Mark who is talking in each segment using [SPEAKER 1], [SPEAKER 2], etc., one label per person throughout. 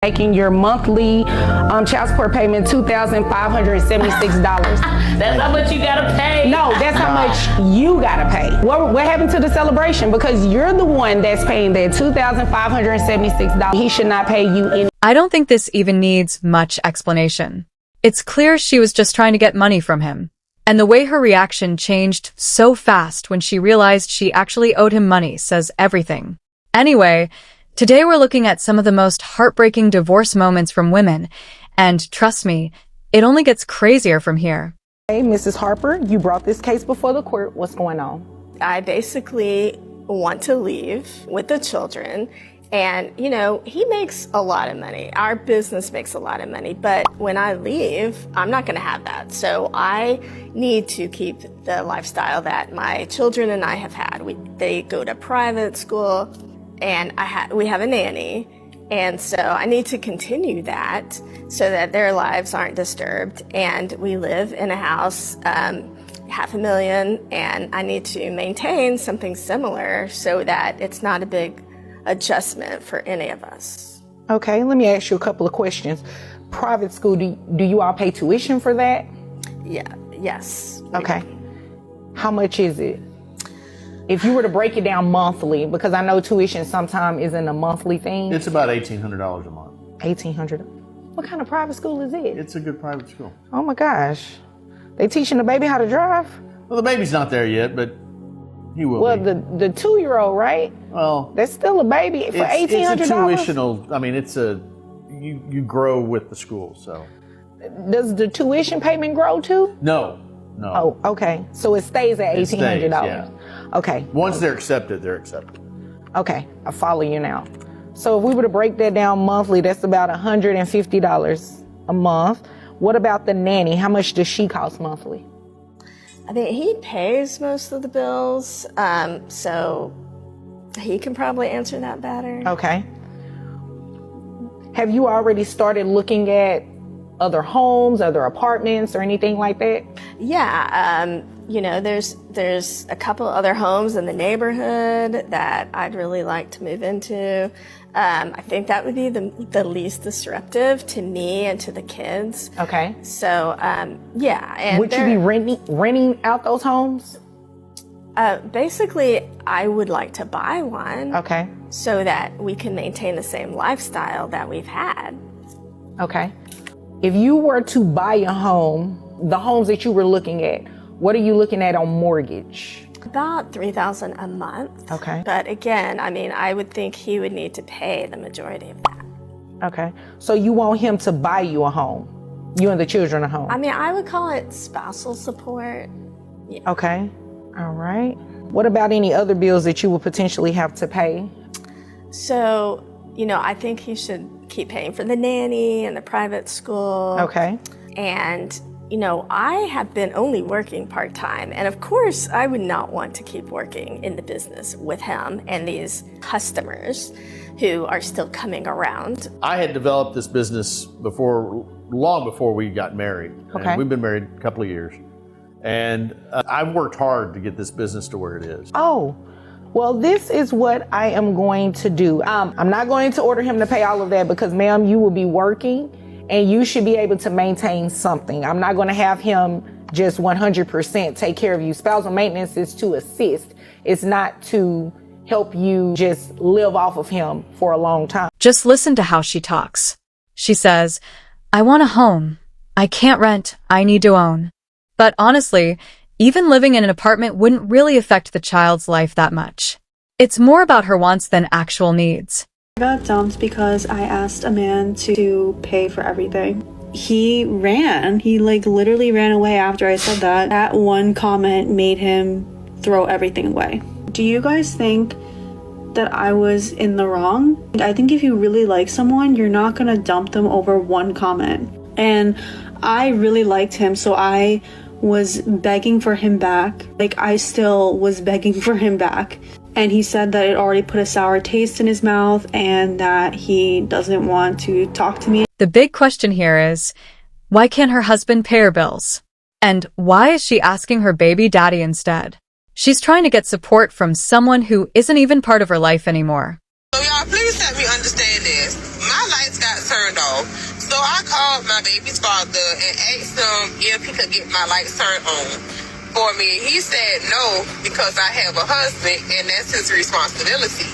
[SPEAKER 1] Making your monthly child support payment $2,576.
[SPEAKER 2] That's how much you gotta pay.
[SPEAKER 1] No, that's how much you gotta pay. What happened to the celebration? Because you're the one that's paying that $2,576. He should not pay you any.
[SPEAKER 3] I don't think this even needs much explanation. It's clear she was just trying to get money from him. And the way her reaction changed so fast when she realized she actually owed him money says everything. Anyway, today we're looking at some of the most heartbreaking divorce moments from women, and trust me, it only gets crazier from here.
[SPEAKER 1] Hey, Mrs. Harper, you brought this case before the court. What's going on?
[SPEAKER 4] I basically want to leave with the children, and he makes a lot of money. Our business makes a lot of money, but when I leave, I'm not going to have that. So I need to keep the lifestyle that my children and I have had. They go to private school, and we have a nanny, and so I need to continue that so that their lives aren't disturbed. And we live in a house, $500,000, and I need to maintain something similar so that it's not a big adjustment for any of us.
[SPEAKER 1] Okay, let me ask you a couple of questions. Private school, do you all pay tuition for that?
[SPEAKER 4] Yes.
[SPEAKER 1] Okay. How much is it? If you were to break it down monthly, because I know tuition sometimes isn't a monthly thing.
[SPEAKER 5] It's about $1,800 a month.
[SPEAKER 1] $1,800. What kind of private school is it?
[SPEAKER 5] It's a good private school.
[SPEAKER 1] Oh my gosh. They teaching the baby how to drive?
[SPEAKER 5] Well, the baby's not there yet, but he will
[SPEAKER 1] Well,
[SPEAKER 5] be.
[SPEAKER 1] the 2-year-old, right?
[SPEAKER 5] Well,
[SPEAKER 1] that's still a baby for $1,800.
[SPEAKER 5] It's a tuitional, I mean, you grow with the school, so.
[SPEAKER 1] Does the tuition payment grow too?
[SPEAKER 5] No.
[SPEAKER 1] Oh, okay. So it stays at $1,800.
[SPEAKER 5] Yeah.
[SPEAKER 1] Okay.
[SPEAKER 5] Once they're accepted, they're accepted.
[SPEAKER 1] Okay, I follow you now. So if we were to break that down monthly, that's about $150 a month. What about the nanny? How much does she cost monthly?
[SPEAKER 4] I mean, he pays most of the bills, so he can probably answer that better.
[SPEAKER 1] Okay. Have you already started looking at other homes, other apartments, or anything like that?
[SPEAKER 4] Yeah, there's a couple other homes in the neighborhood that I'd really like to move into. I think that would be the least disruptive to me and to the kids.
[SPEAKER 1] Okay.
[SPEAKER 4] So, yeah. And
[SPEAKER 1] would you be renting out those homes?
[SPEAKER 4] Basically, I would like to buy one.
[SPEAKER 1] Okay.
[SPEAKER 4] So that we can maintain the same lifestyle that we've had.
[SPEAKER 1] Okay. If you were to buy a home, the homes that you were looking at, what are you looking at on mortgage?
[SPEAKER 4] About $3,000 a month.
[SPEAKER 1] Okay.
[SPEAKER 4] But again, I mean, I would think he would need to pay the majority of that.
[SPEAKER 1] Okay. So you want him to buy you a home? You and the children a home?
[SPEAKER 4] I mean, I would call it spousal support. Yeah.
[SPEAKER 1] Okay. All right. What about any other bills that you would potentially have to pay?
[SPEAKER 4] So, I think he should keep paying for the nanny and the private school.
[SPEAKER 1] Okay.
[SPEAKER 4] And, I have been only working part-time. And of course, I would not want to keep working in the business with him and these customers who are still coming around.
[SPEAKER 5] I had developed this business long before we got married.
[SPEAKER 1] Okay.
[SPEAKER 5] And we've been married a couple of years. And I've worked hard to get this business to where it is.
[SPEAKER 1] Oh, well, this is what I am going to do. I'm not going to order him to pay all of that because, ma'am, you will be working and you should be able to maintain something. I'm not going to have him just 100% take care of you. Spousal maintenance is to assist. It's not to help you just live off of him for a long time.
[SPEAKER 3] Just listen to how she talks. She says, I want a home. I can't rent. I need to own. But honestly, even living in an apartment wouldn't really affect the child's life that much. It's more about her wants than actual needs.
[SPEAKER 6] I got dumped because I asked a man to pay for everything. He ran. He literally ran away after I said that. That one comment made him throw everything away. Do you guys think that I was in the wrong? I think if you really like someone, you're not gonna dump them over one comment. And I really liked him, so I was begging for him back. I still was begging for him back. And he said that it already put a sour taste in his mouth and that he doesn't want to talk to me.
[SPEAKER 3] The big question here is, why can't her husband pay her bills? And why is she asking her baby daddy instead? She's trying to get support from someone who isn't even part of her life anymore.
[SPEAKER 7] So y'all, please help me understand this. My lights got turned off. So I called my baby's father and asked him if he could get my lights turned on for me. He said no, because I have a husband and that's his responsibility.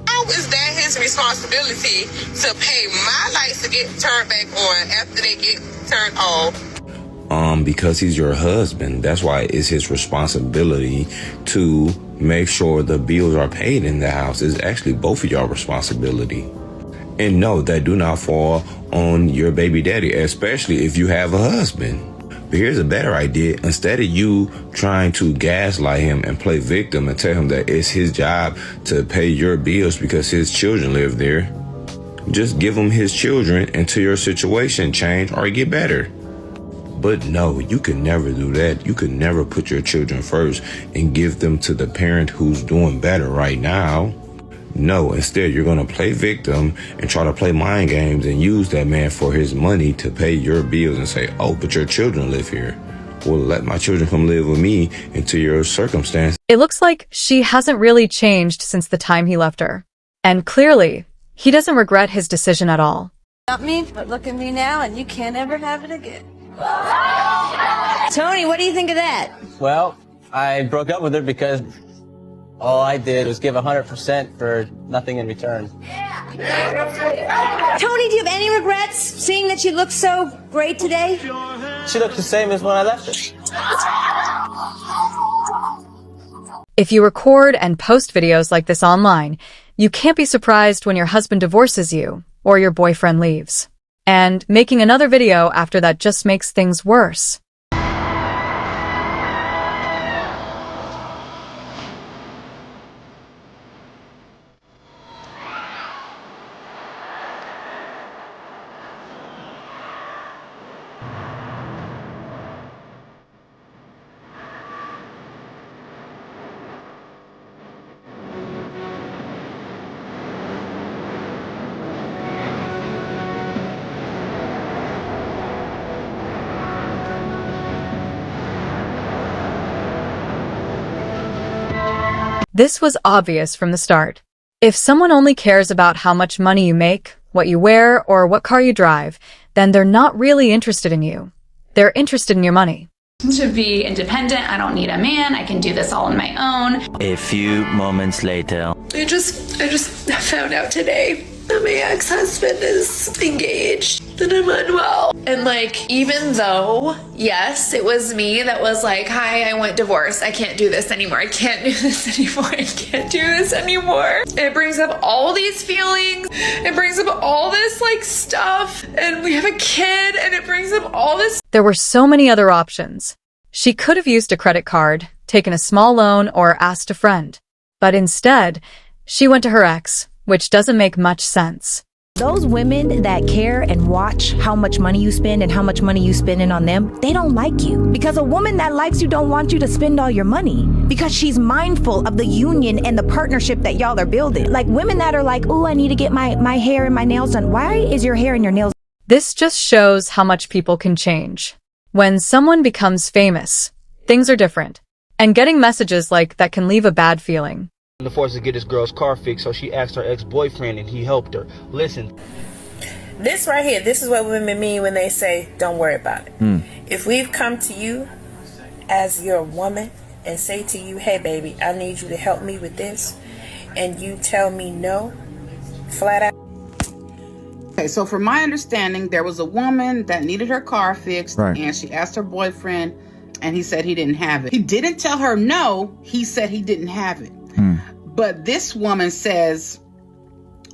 [SPEAKER 7] How is that his responsibility to pay my lights to get turned back on after they get turned off?
[SPEAKER 8] Because he's your husband. That's why it's his responsibility to make sure the bills are paid in the house. It's actually both of y'all responsibility. And no, that do not fall on your baby daddy, especially if you have a husband. But here's a better idea. Instead of you trying to gaslight him and play victim and tell him that it's his job to pay your bills because his children live there, just give him his children until your situation change or get better. But no, you can never do that. You can never put your children first and give them to the parent who's doing better right now. No, instead, you're going to play victim and try to play mind games and use that man for his money to pay your bills and say, oh, but your children live here. Well, let my children come live with me into your circumstance.
[SPEAKER 3] It looks like she hasn't really changed since the time he left her. And clearly, he doesn't regret his decision at all.
[SPEAKER 9] Not me, but look at me now and you can't ever have it again. Tony, what do you think of that?
[SPEAKER 10] Well, I broke up with her because all I did was give 100% for nothing in return.
[SPEAKER 9] Tony, do you have any regrets seeing that she looks so great today?
[SPEAKER 10] She looks the same as when I left her.
[SPEAKER 3] If you record and post videos like this online, you can't be surprised when your husband divorces you or your boyfriend leaves. And making another video after that just makes things worse. This was obvious from the start. If someone only cares about how much money you make, what you wear, or what car you drive, then they're not really interested in you. They're interested in your money.
[SPEAKER 2] To be independent, I don't need a man. I can do this all on my own.
[SPEAKER 11] A few moments later.
[SPEAKER 12] I just found out today that my ex-husband is engaged and I'm unwell. And like, even though, yes, it was me that was like, hi, I want divorce. I can't do this anymore. I can't do this anymore. I can't do this anymore. It brings up all these feelings. It brings up all this like stuff. And we have a kid and it brings up all this.
[SPEAKER 3] There were so many other options. She could have used a credit card, taken a small loan, or asked a friend. But instead, she went to her ex, which doesn't make much sense.
[SPEAKER 13] Those women that care and watch how much money you spend and how much money you spending on them, they don't like you. Because a woman that likes you don't want you to spend all your money. Because she's mindful of the union and the partnership that y'all are building. Like women that are like, oh, I need to get my hair and my nails done. Why is your hair and your nails?
[SPEAKER 3] This just shows how much people can change. When someone becomes famous, things are different. And getting messages like that can leave a bad feeling.
[SPEAKER 14] The force to get this girl's car fixed, so she asked her ex-boyfriend and he helped her. Listen.
[SPEAKER 15] This right here, this is what women mean when they say, don't worry about it. If we've come to you as your woman and say to you, hey baby, I need you to help me with this, and you tell me no, flat out.
[SPEAKER 16] Okay, so from my understanding, there was a woman that needed her car fixed, and she asked her boyfriend, and he said he didn't have it. He didn't tell her no, he said he didn't have it. But this woman says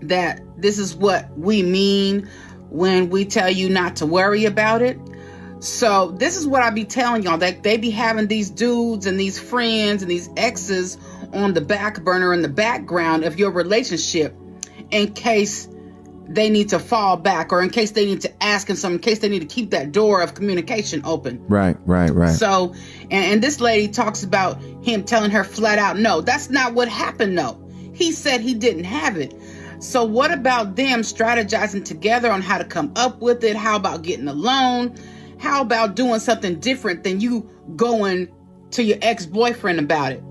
[SPEAKER 16] that this is what we mean when we tell you not to worry about it. So this is what I be telling y'all, that they be having these dudes and these friends and these exes on the back burner in the background of your relationship in case they need to fall back or in case they need to ask him something, in case they need to keep that door of communication open.
[SPEAKER 17] Right.
[SPEAKER 16] So, and this lady talks about him telling her flat out, no, that's not what happened, no. He said he didn't have it. So what about them strategizing together on how to come up with it? How about getting a loan? How about doing something different than you going to your ex-boyfriend about it?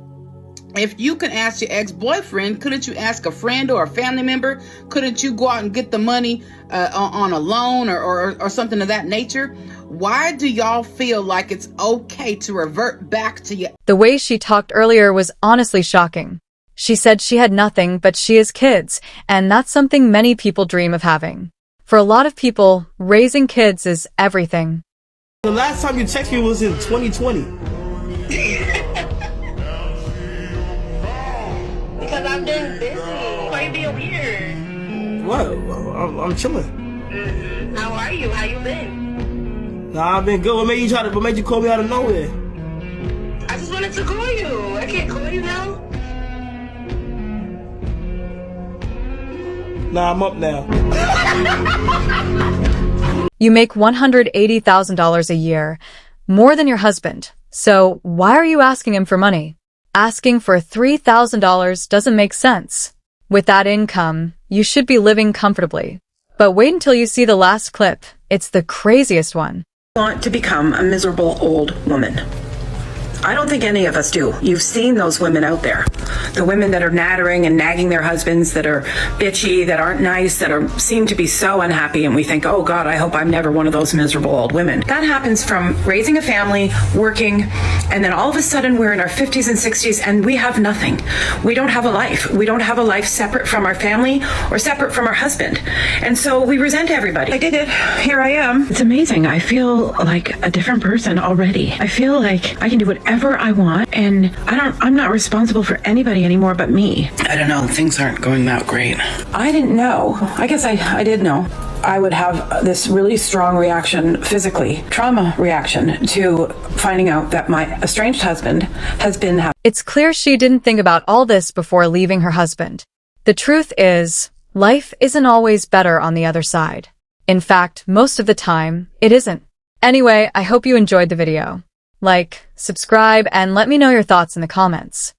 [SPEAKER 16] If you can ask your ex-boyfriend, couldn't you ask a friend or a family member? Couldn't you go out and get the money on a loan or something of that nature? Why do y'all feel like it's okay to revert back to you?
[SPEAKER 3] The way she talked earlier was honestly shocking. She said she had nothing, but she has kids, and that's something many people dream of having. For a lot of people, raising kids is everything.
[SPEAKER 17] The last time you texted me was in 2020.
[SPEAKER 15] Because I've been busy. Why you being weird?
[SPEAKER 17] What? I'm chilling.
[SPEAKER 15] How are you? How you been?
[SPEAKER 17] Nah, I've been good. What made you call me out of nowhere?
[SPEAKER 15] I just wanted to call you. I can't call you now.
[SPEAKER 17] Nah, I'm up now.
[SPEAKER 3] You make $180,000 a year, more than your husband. So why are you asking him for money? Asking for $3,000 doesn't make sense. With that income, you should be living comfortably. But wait until you see the last clip. It's the craziest one.
[SPEAKER 18] Want to become a miserable old woman. I don't think any of us do. You've seen those women out there. The women that are nattering and nagging their husbands, that are bitchy, that aren't nice, that seem to be so unhappy, and we think, oh God, I hope I'm never one of those miserable old women. That happens from raising a family, working, and then all of a sudden we're in our 50s and 60s and we have nothing. We don't have a life. We don't have a life separate from our family or separate from our husband. And so we resent everybody. I did it. Here I am. It's amazing. I feel like a different person already. I feel like I can do whatever I want, and I'm not responsible for anybody anymore but me. I don't know, things aren't going that great. I didn't know. I guess I did know. I would have this really strong reaction physically, trauma reaction to finding out that my estranged husband has been having.
[SPEAKER 3] It's clear she didn't think about all this before leaving her husband. The truth is, life isn't always better on the other side. In fact, most of the time, it isn't. Anyway, I hope you enjoyed the video. Like, subscribe, and let me know your thoughts in the comments.